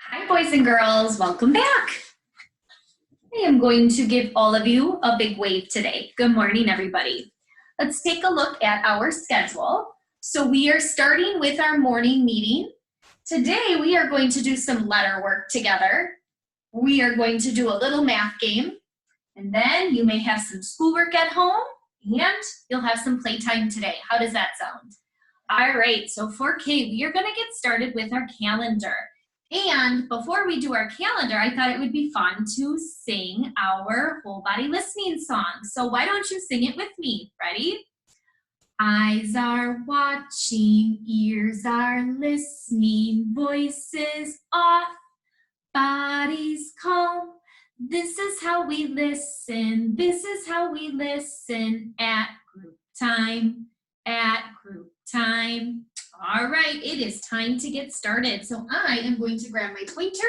Hi, boys and girls. Welcome back. I am going to give all of you a big wave today. Good morning, everybody. Let's take a look at our schedule. So we are starting with our morning meeting. Today, we are going to do some letter work together. We are going to do a little math game, and then you may have some schoolwork at home, and you'll have some playtime today. How does that sound? All right, so for K, we are going to get started with our calendar. And before we do our calendar, I thought it would be fun to sing our whole body listening song. So why don't you sing it with me? Ready? Eyes are watching, ears are listening, voices off, bodies calm. This is how we listen. This is how we listen at group time. At group time. All right, it is time to get started. So I am going to grab my pointer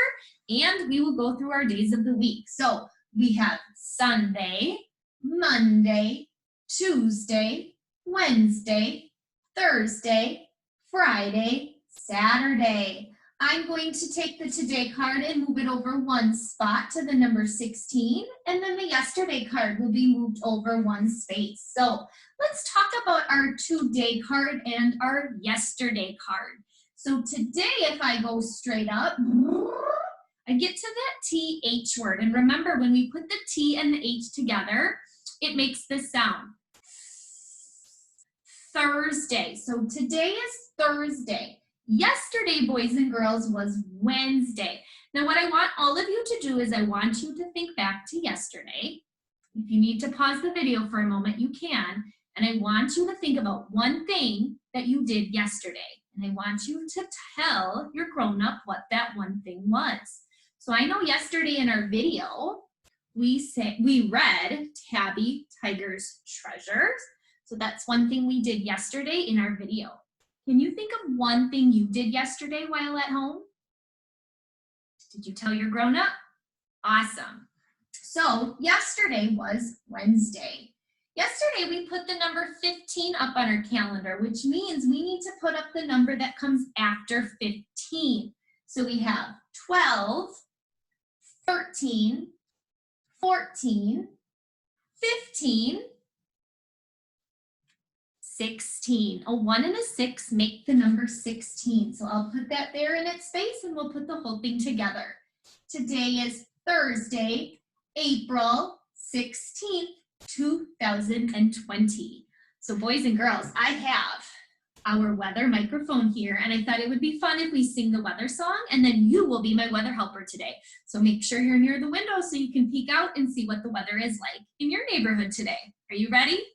and we will go through our days of the week. So we have Sunday, Monday, Tuesday, Wednesday, Thursday, Friday, Saturday. I'm going to take the today card and move it over one spot to the number 16, and then the yesterday card will be moved over one space. So let's talk about our today card and our yesterday card. So today, if I go straight up, I get to that TH word. And remember, when we put the T and the H together, it makes this sound. Thursday. So today is Thursday. Yesterday, boys and girls, was Wednesday. Now, what I want all of you to do is I want you to think back to yesterday. If you need to pause the video for a moment, you can. And I want you to think about one thing that you did yesterday. And I want you to tell your grown-up what that one thing was. So I know yesterday in our video, we read Tabby Tiger's Treasures. So that's one thing we did yesterday in our video. Can you think of one thing you did yesterday while at home? Did you tell your grown-up? Awesome. So yesterday was Wednesday. Yesterday we put the number 15 up on our calendar, which means we need to put up the number that comes after 15. So we have 12, 13, 14, 15, 16. A 1 and a 6 make the number 16. So I'll put that there in its space and we'll put the whole thing together. Today is Thursday, April 16th, 2020. So boys and girls, I have our weather microphone here, and I thought it would be fun if we sing the weather song, and then you will be my weather helper today. So make sure you're near the window so you can peek out and see what the weather is like in your neighborhood today. Are you ready?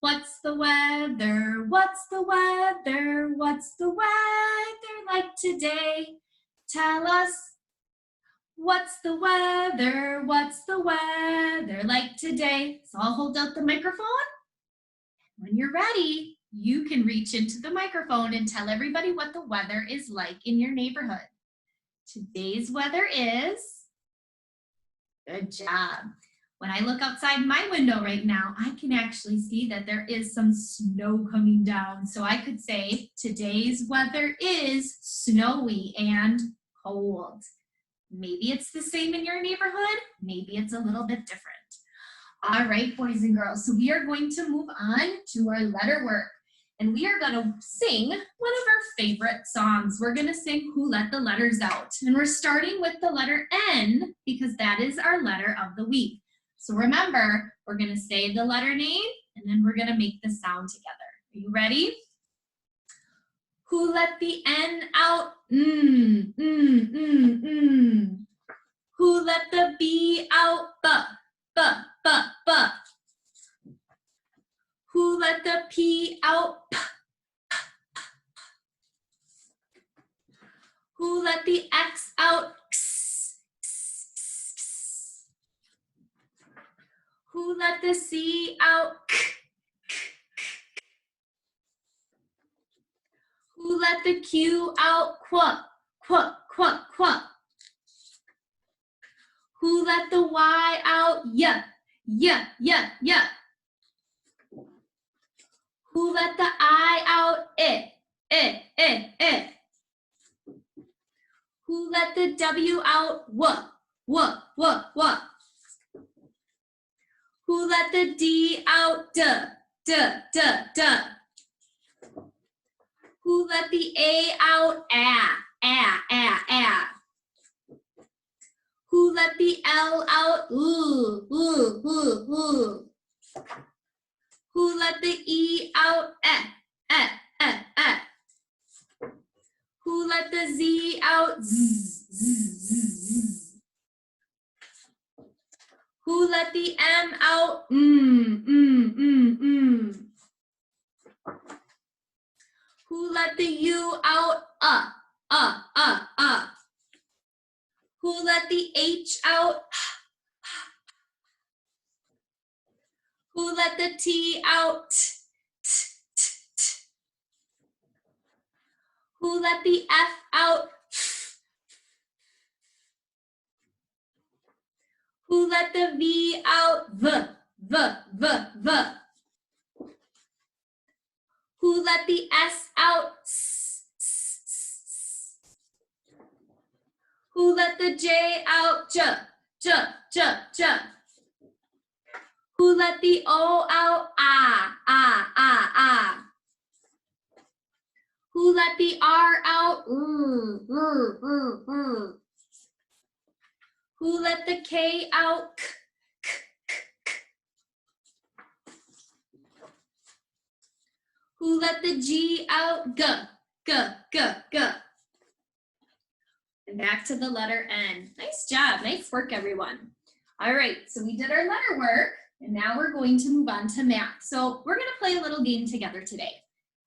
What's the weather? What's the weather? What's the weather like today? Tell us. What's the weather? What's the weather like today? So I'll hold out the microphone. When you're ready, you can reach into the microphone and tell everybody what the weather is like in your neighborhood. Today's weather is, good job. When I look outside my window right now, I can actually see that there is some snow coming down. So I could say today's weather is snowy and cold. Maybe it's the same in your neighborhood. Maybe it's a little bit different. All right, boys and girls. So we are going to move on to our letter work. And we are going to sing one of our favorite songs. We're going to sing Who Let the Letters Out. And we're starting with the letter N because that is our letter of the week. So remember, we're going to say the letter name, and then we're going to make the sound together. Are you ready? Who let the N out? Who let the B out? B. Who let the P out? P. Who let the X out? X. Who let the C out? Who let the Q out? Qu. Who let the Y out? Y. Who let the I out? I. Who let the W out? What? Who let the D out? Duh. Who let the A out? Who let the L out? Who let the E out? Who let the Z out? Who let the M out? Who let the U out? Who let the H out? Who let the T out? Who let the F out? Who let the V out? V. Who let the S out? Who let the J out? J. Who let the O out? Who let the R out? Who let the K out? Who let the G out? G. And back to the letter N. Nice job. Nice work, everyone. All right, so we did our letter work, and now we're going to move on to math. So we're going to play a little game together today.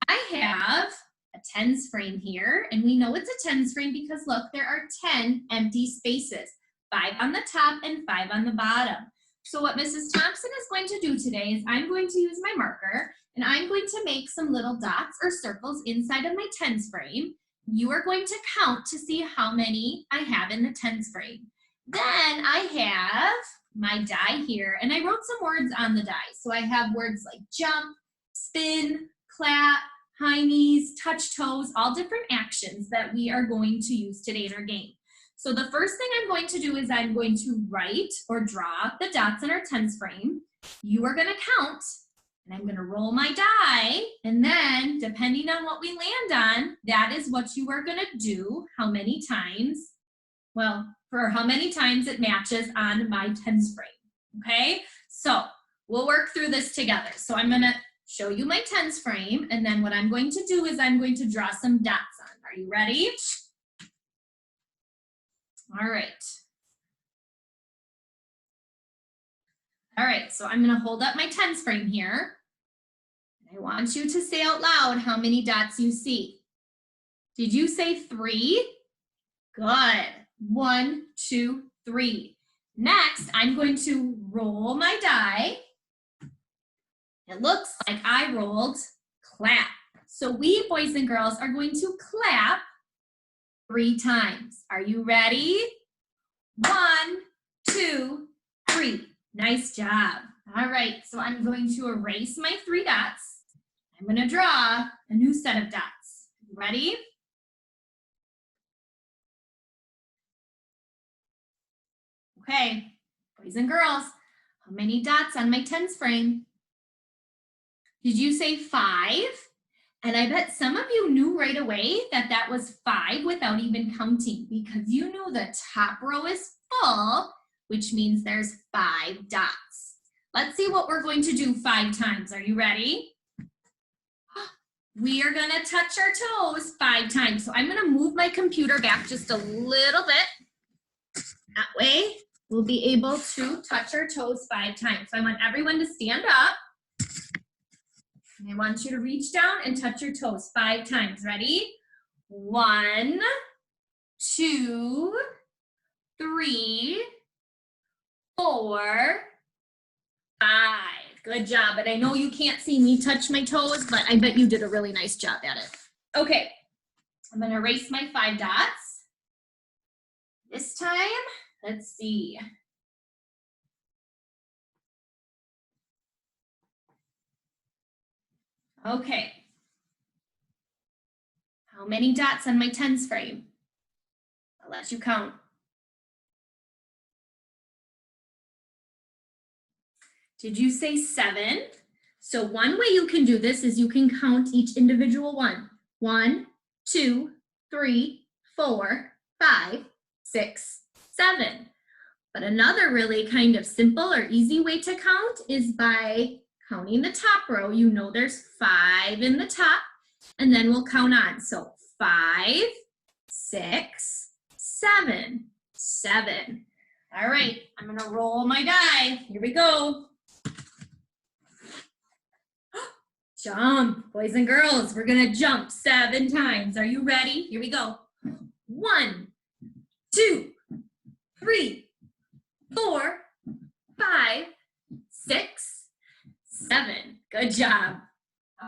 I have a tens frame here, and we know it's a tens frame because look, there are 10 empty spaces, 5 on the top and 5 on the bottom. So what Mrs. Thompson is going to do today is I'm going to use my marker, and I'm going to make some little dots or circles inside of my tens frame. You are going to count to see how many I have in the tens frame. Then I have my die here, and I wrote some words on the die. So I have words like jump, spin, clap, high knees, touch toes, all different actions that we are going to use today in our game. So the first thing I'm going to do is I'm going to write or draw the dots in our tens frame. You are going to count, and I'm going to roll my die, and then depending on what we land on, that is what you are going to do, how many times, well, for how many times it matches on my tens frame, okay? So we'll work through this together. So I'm going to show you my tens frame, and then what I'm going to do is I'm going to draw some dots on. Are you ready? All right. All right, so I'm going to hold up my tens frame here. I want you to say out loud how many dots you see. Did you say 3? Good. 1, 2, 3. Next, I'm going to roll my die. It looks like I rolled clap. So we, boys and girls, are going to clap 3 times. Are you ready? 1, 2, 3. Nice job. All right, so I'm going to erase my 3 dots. I'm going to draw a new set of dots. Ready? Okay, boys and girls, how many dots on my tens frame? Did you say 5? And I bet some of you knew right away that that was 5 without even counting because you knew the top row is full, which means there's 5 dots. Let's see what we're going to do 5 times. Are you ready? We are going to touch our toes 5 times. So I'm going to move my computer back just a little bit. That way we'll be able to touch our toes 5 times. So I want everyone to stand up. And I want you to reach down and touch your toes 5 times. Ready? 1, 2, 3, 4, 5. Good job. But I know you can't see me touch my toes, but I bet you did a really nice job at it. Okay, I'm going to erase my 5 dots. This time, let's see. Okay. How many dots on my tens frame? I'll let you count. Did you say 7? So one way you can do this is you can count each individual one. 1, 2, 3, 4, 5, 6, 7. But another really kind of simple or easy way to count is by counting the top row. You know there's 5 in the top, and then we'll count on. So 5, 6, 7, 7. All right, I'm gonna roll my die. Here we go. Jump, boys and girls, we're gonna jump 7 times. Are you ready? Here we go. 1, 2, 3, 4, 5, 6, 7. Good job.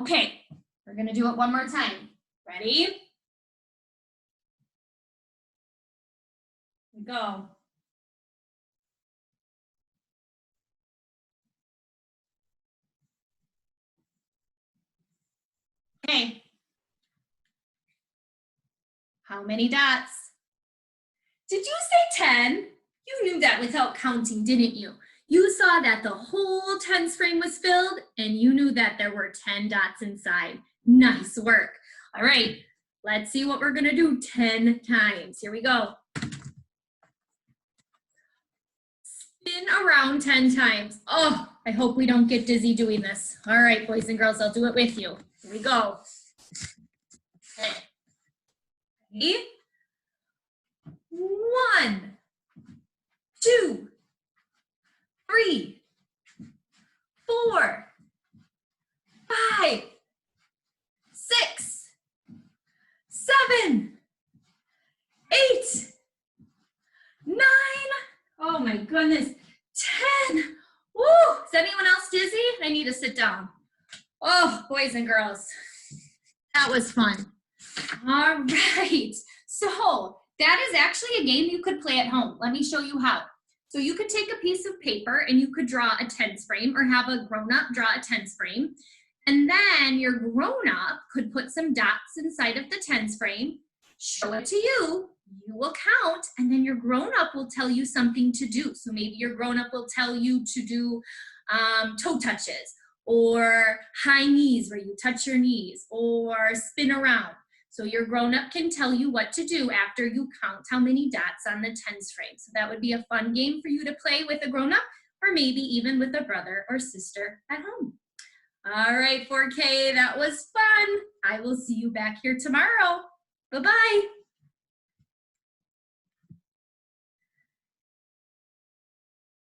Okay, we're gonna do it one more time. Ready? Here we go. Okay. How many dots? Did you say 10? You knew that without counting, didn't you? You saw that the whole tens frame was filled and you knew that there were 10 dots inside. Nice work. All right, let's see what we're gonna do 10 times. Here we go. Spin around 10 times. Oh, I hope we don't get dizzy doing this. All right, boys and girls, I'll do it with you. Here we go. Okay. Ready? 1, 2, 3, 4, 5, 6, 7, 8, 9. Oh my goodness. 10. Woo! Is anyone else dizzy? I need to sit down. Oh, boys and girls, that was fun. All right. So that is actually a game you could play at home. Let me show you how. So you could take a piece of paper and you could draw a tens frame or have a grown-up draw a tens frame. And then your grown-up could put some dots inside of the tens frame, show it to you, you will count, and then your grown-up will tell you something to do. So maybe your grown-up will tell you to do toe touches or high knees where you touch your knees or spin around. So your grown-up can tell you what to do after you count how many dots on the tens frame. So that would be a fun game for you to play with a grown-up or maybe even with a brother or sister at home. All right, 4K, that was fun. I will see you back here tomorrow. Bye-bye.